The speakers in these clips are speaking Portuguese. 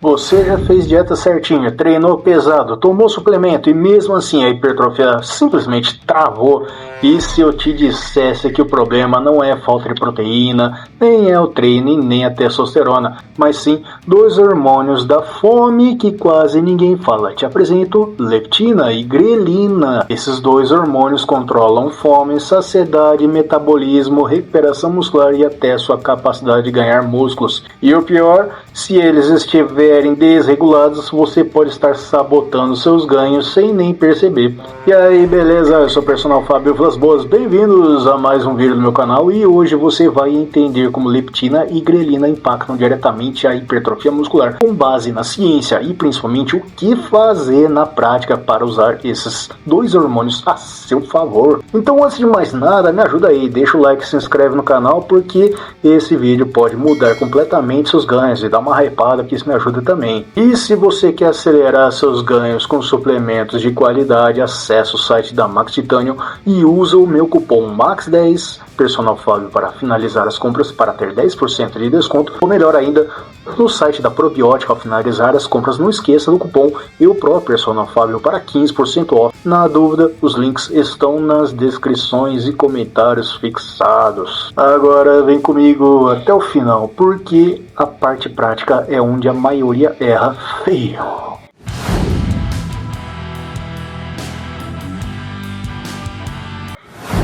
Você já fez dieta certinha, treinou pesado, tomou suplemento e mesmo assim a hipertrofia simplesmente travou? E se eu te dissesse que o problema não é falta de proteína, nem é o treino e nem a testosterona, mas sim dois hormônios da fome que quase ninguém fala? Te apresento leptina e grelina. Esses dois hormônios controlam fome, saciedade, metabolismo, recuperação muscular e até sua capacidade de ganhar músculos. E o pior, se eles estiverem desregulados, você pode estar sabotando seus ganhos sem nem perceber. E aí, beleza? Eu sou o personal Fábio Vilas Boas, bem-vindos a mais um vídeo do meu canal e hoje você vai entender como leptina e grelina impactam diretamente a hipertrofia muscular com base na ciência e principalmente o que fazer na prática para usar esses dois hormônios a seu favor. Então, antes de mais nada, me ajuda aí, deixa o like e se inscreve no canal porque esse vídeo pode mudar completamente seus ganhos e dar uma hypada que isso me ajuda também. E se você quer acelerar seus ganhos com suplementos de qualidade, acesse o site da Max Titanium e usa o meu cupom MAX10 Personal Fábio para finalizar as compras para ter 10% de desconto, ou melhor ainda, no site da Probiótica ao finalizar as compras não esqueça do cupom Eu próprio Personal Fábio para 15% off. Na dúvida, os links estão nas descrições e comentários fixados. Agora vem comigo até o final, porque a parte prática é onde a maioria erra feio.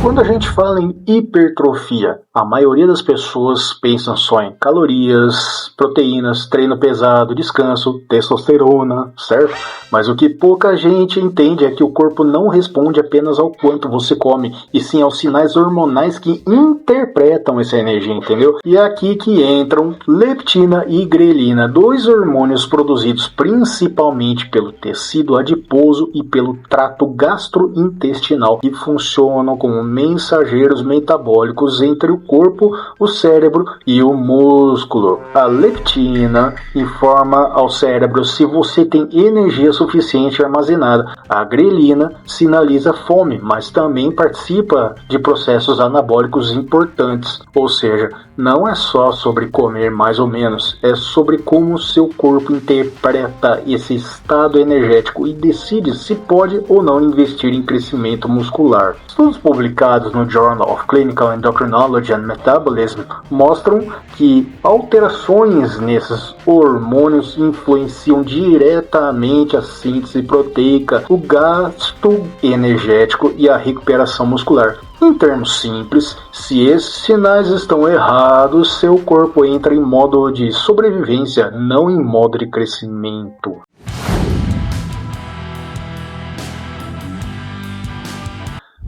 Quando a gente fala em hipertrofia, a maioria das pessoas pensam só em calorias, proteínas, treino pesado, descanso, testosterona, certo? Mas o que pouca gente entende é que o corpo não responde apenas ao quanto você come, e sim aos sinais hormonais que interpretam essa energia, entendeu? E é aqui que entram leptina e grelina, dois hormônios produzidos principalmente pelo tecido adiposo e pelo trato gastrointestinal, que funcionam como mensageiros metabólicos entre o corpo, o cérebro e o músculo. A leptina informa ao cérebro se você tem energia suficiente armazenada. A grelina sinaliza fome, mas também participa de processos anabólicos importantes. Ou seja, não é só sobre comer mais ou menos, é sobre como seu corpo interpreta esse estado energético e decide se pode ou não investir em crescimento muscular. Estudos publicados no Journal of Clinical Endocrinology and Metabolism mostram que alterações nesses hormônios influenciam diretamente a síntese proteica, o gasto energético e a recuperação muscular. Em termos simples, se esses sinais estão errados, seu corpo entra em modo de sobrevivência, não em modo de crescimento.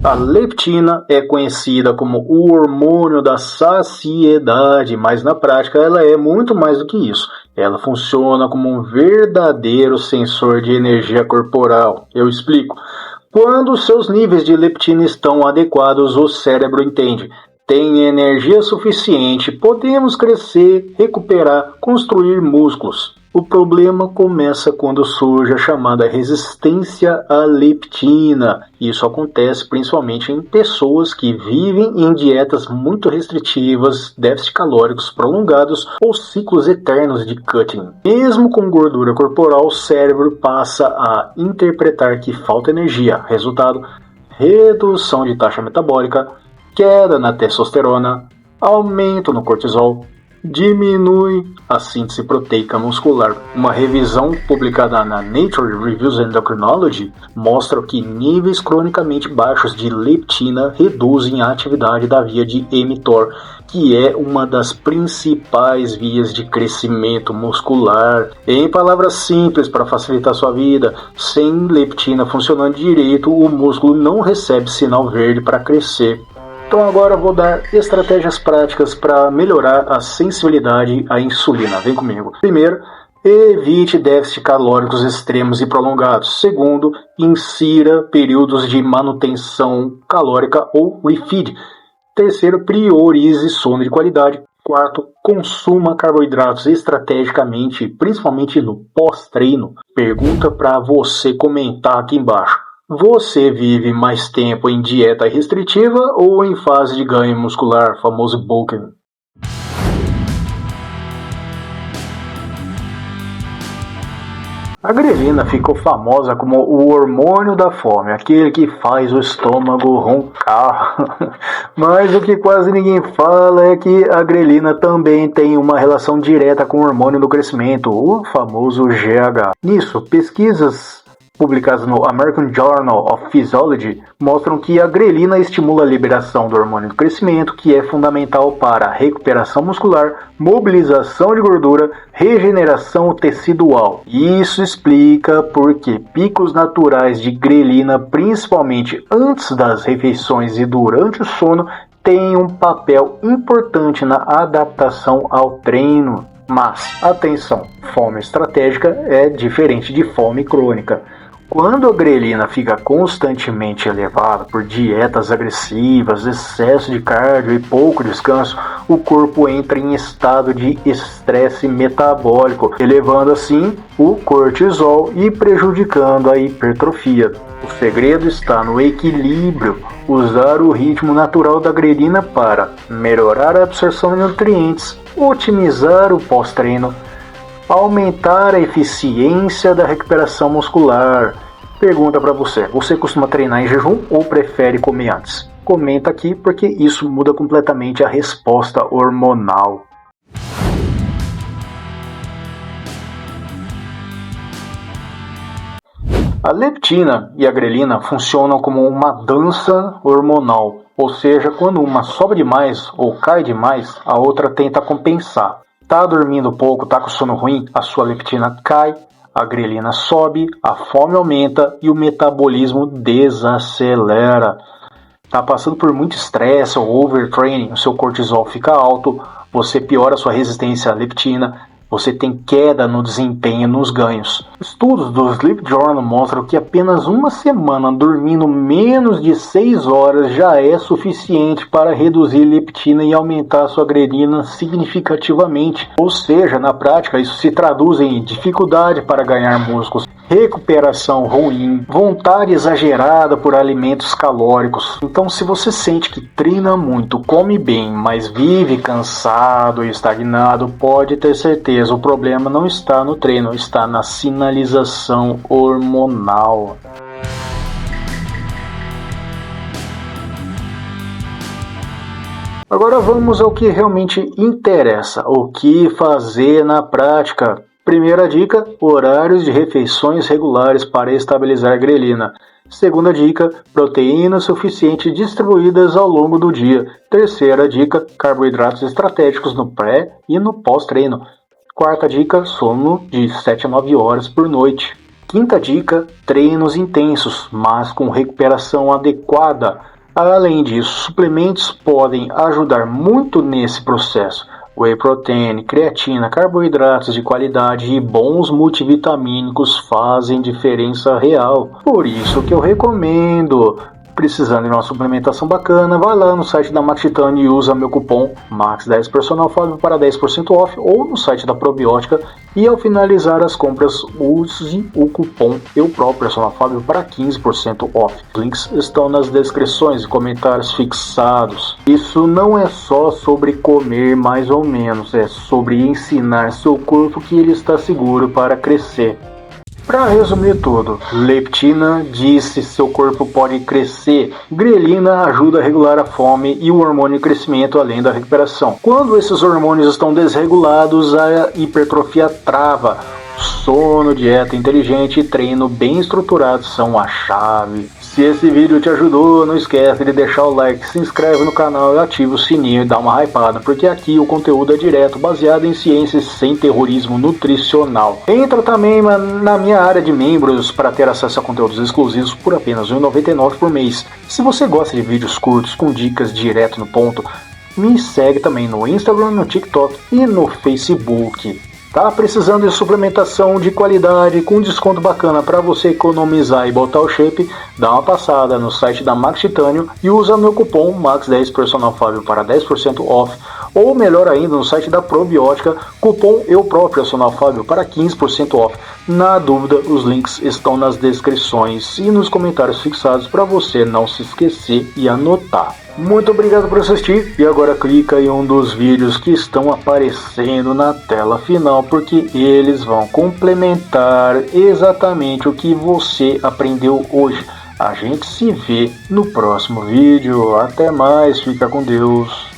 A leptina é conhecida como o hormônio da saciedade, mas na prática ela é muito mais do que isso. Ela funciona como um verdadeiro sensor de energia corporal. Eu explico. Quando seus níveis de leptina estão adequados, o cérebro entende. Tem energia suficiente, podemos crescer, recuperar, construir músculos. O problema começa quando surge a chamada resistência à leptina. Isso acontece principalmente em pessoas que vivem em dietas muito restritivas, déficits calóricos prolongados ou ciclos eternos de cutting. Mesmo com gordura corporal, o cérebro passa a interpretar que falta energia. Resultado: redução de taxa metabólica, queda na testosterona, aumento no cortisol, diminui a síntese proteica muscular. Uma revisão publicada na Nature Reviews Endocrinology mostra que níveis cronicamente baixos de leptina reduzem a atividade da via de mTOR, que é uma das principais vias de crescimento muscular. Em palavras simples, para facilitar sua vida, sem leptina funcionando direito, o músculo não recebe sinal verde para crescer. Então agora eu vou dar estratégias práticas para melhorar a sensibilidade à insulina. Vem comigo. Primeiro, evite déficits calóricos extremos e prolongados. Segundo, insira períodos de manutenção calórica ou refeed. Terceiro, priorize sono de qualidade. Quarto, consuma carboidratos estrategicamente, principalmente no pós-treino. Pergunta para você comentar aqui embaixo. Você vive mais tempo em dieta restritiva ou em fase de ganho muscular, famoso bulking? A grelina ficou famosa como o hormônio da fome, aquele que faz o estômago roncar. Mas o que quase ninguém fala é que a grelina também tem uma relação direta com o hormônio do crescimento, o famoso GH. Nisso, pesquisas publicadas no American Journal of Physiology mostram que a grelina estimula a liberação do hormônio do crescimento, que é fundamental para a recuperação muscular, mobilização de gordura, regeneração tecidual. Isso explica por que picos naturais de grelina, principalmente antes das refeições e durante o sono, têm um papel importante na adaptação ao treino. Mas, atenção, fome estratégica é diferente de fome crônica. Quando a grelina fica constantemente elevada por dietas agressivas, excesso de cardio e pouco descanso, o corpo entra em estado de estresse metabólico, elevando assim o cortisol e prejudicando a hipertrofia. O segredo está no equilíbrio, usar o ritmo natural da grelina para melhorar a absorção de nutrientes, otimizar o pós-treino, aumentar a eficiência da recuperação muscular. Pergunta para você, você costuma treinar em jejum ou prefere comer antes? Comenta aqui porque isso muda completamente a resposta hormonal. A leptina e a grelina funcionam como uma dança hormonal, ou seja, quando uma sobe demais ou cai demais, a outra tenta compensar. Tá dormindo pouco, tá com sono ruim, a sua leptina cai, a grelina sobe, a fome aumenta e o metabolismo desacelera. Tá passando por muito estresse ou overtraining, o seu cortisol fica alto, você piora a sua resistência à leptina, você tem queda no desempenho nos ganhos. Estudos do Sleep Journal mostram que apenas uma semana dormindo menos de 6 horas já é suficiente para reduzir leptina e aumentar sua grelina significativamente. Ou seja, na prática, isso se traduz em dificuldade para ganhar músculos, recuperação ruim, vontade exagerada por alimentos calóricos. Então, se você sente que treina muito, come bem, mas vive cansado e estagnado, pode ter certeza, o problema não está no treino, está na sinalização hormonal. Agora vamos ao que realmente interessa, o que fazer na prática. Primeira dica, horários de refeições regulares para estabilizar a grelina. Segunda dica, proteínas suficientes distribuídas ao longo do dia. Terceira dica, carboidratos estratégicos no pré e no pós-treino. Quarta dica, sono de 7 a 9 horas por noite. Quinta dica, treinos intensos, mas com recuperação adequada. Além disso, suplementos podem ajudar muito nesse processo. Whey protein, creatina, carboidratos de qualidade e bons multivitamínicos fazem diferença real. Por isso que eu recomendo. Precisando de uma suplementação bacana, vai lá no site da Max Titânio e usa meu cupom MAX10 Personal Fábio para 10% off, ou no site da Probiótica, e ao finalizar as compras use o cupom Personal Fábio para 15% off. Os links estão nas descrições e comentários fixados. Isso não é só sobre comer mais ou menos, é sobre ensinar seu corpo que ele está seguro para crescer. Para resumir tudo, leptina diz se seu corpo pode crescer, grelina ajuda a regular a fome e o hormônio de crescimento além da recuperação. Quando esses hormônios estão desregulados, a hipertrofia trava. Sono, dieta inteligente e treino bem estruturado são a chave. Se esse vídeo te ajudou, não esquece de deixar o like, se inscreve no canal e ativa o sininho e dá uma hypada, porque aqui o conteúdo é direto, baseado em ciências sem terrorismo nutricional. Entra também na minha área de membros para ter acesso a conteúdos exclusivos por apenas R$ 1,99 por mês. Se você gosta de vídeos curtos com dicas direto no ponto, me segue também no Instagram, no TikTok e no Facebook. Tá precisando de suplementação de qualidade com desconto bacana para você economizar e botar o shape? Dá uma passada no site da Max Titânio e usa meu cupom MAX10 Personal Fábio para 10% off. ou melhor ainda, no site da Probiótica, cupom eu próprio, Fábio, para 15% off. Na dúvida, os links estão nas descrições e nos comentários fixados para você não se esquecer e anotar. Muito obrigado por assistir e agora clica em um dos vídeos que estão aparecendo na tela final, porque eles vão complementar exatamente o que você aprendeu hoje. A gente se vê no próximo vídeo. Até mais, fica com Deus.